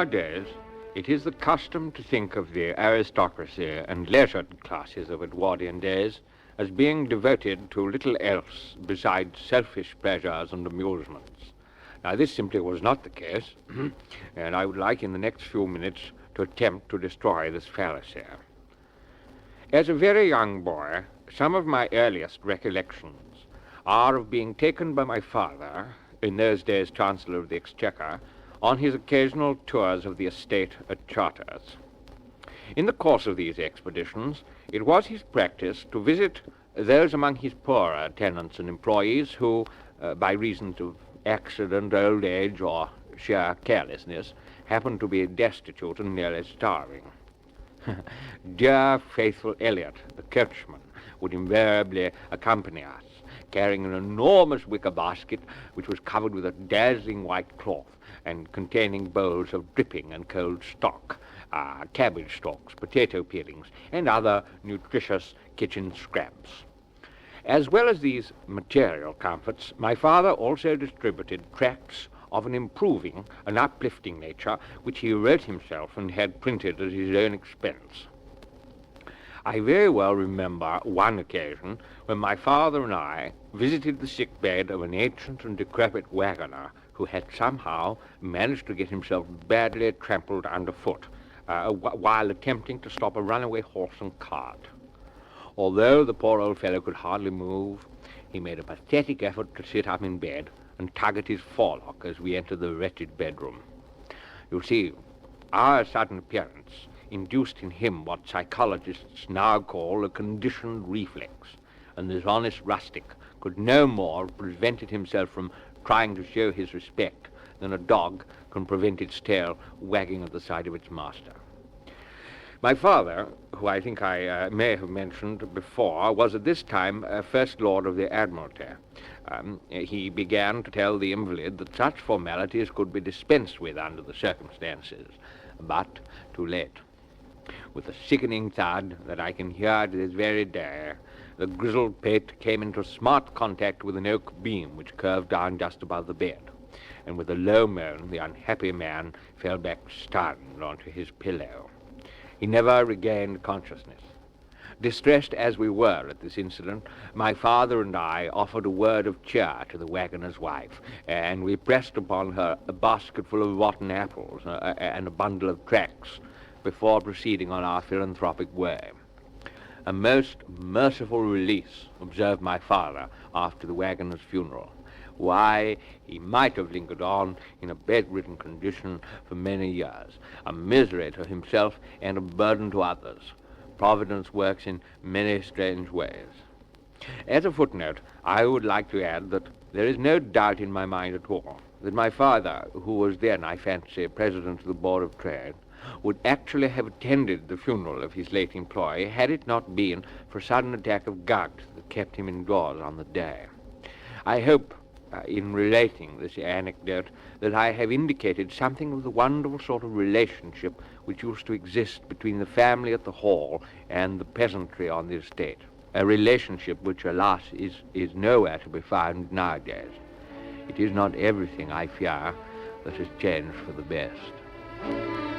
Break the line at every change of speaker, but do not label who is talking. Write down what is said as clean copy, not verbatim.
Nowadays, it is the custom to think of the aristocracy and leisured classes of Edwardian days as being devoted to little else besides selfish pleasures and amusements. Now, this simply was not the case, and I would like in the next few minutes to attempt to destroy this fallacy. As a very young boy, some of my earliest recollections are of being taken by my father, in those days Chancellor of the Exchequer, on his occasional tours of the estate at Charters. In the course of these expeditions, it was his practice to visit those among his poorer tenants and employees who, by reason of accident, old age, or sheer carelessness, happened to be destitute and nearly starving. Dear faithful Elliot, the coachman, would invariably accompany us, carrying an enormous wicker basket which was covered with a dazzling white cloth and containing bowls of dripping and cold stock, cabbage stalks, potato peelings, and other nutritious kitchen scraps. As well as these material comforts, my father also distributed tracts of an improving and uplifting nature, which he wrote himself and had printed at his own expense. I very well remember one occasion when my father and I visited the sick bed of an ancient and decrepit wagoner who had somehow managed to get himself badly trampled underfoot while attempting to stop a runaway horse and cart. Although the poor old fellow could hardly move, he made a pathetic effort to sit up in bed and tug at his forelock as we entered the wretched bedroom. You see, our sudden appearance induced in him what psychologists now call a conditioned reflex, and this honest rustic could no more have prevented himself from trying to show his respect than a dog can prevent its tail wagging at the side of its master. My father, who I think I may have mentioned before, was at this time First Lord of the Admiralty. He began to tell the invalid that such formalities could be dispensed with under the circumstances, but too late. With a sickening thud that I can hear to this very day, the grizzled pate came into smart contact with an oak beam which curved down just above the bed, and with a low moan the unhappy man fell back stunned onto his pillow. He never regained consciousness. Distressed as we were at this incident, my father and I offered a word of cheer to the wagoner's wife, and we pressed upon her a basket full of rotten apples and a bundle of tracts before proceeding on our philanthropic way. A most merciful release, observed my father after the wagoner's funeral. Why, he might have lingered on in a bedridden condition for many years, a misery to himself and a burden to others. Providence works in many strange ways. As a footnote, I would like to add that there is no doubt in my mind at all that my father, who was then, I fancy, President of the Board of Trade, would actually have attended the funeral of his late employee had it not been for a sudden attack of gout that kept him indoors on the day. I hope, in relating this anecdote, that I have indicated something of the wonderful sort of relationship which used to exist between the family at the Hall and the peasantry on the estate, a relationship which, alas, is nowhere to be found nowadays. It is not everything, I fear, that has changed for the best.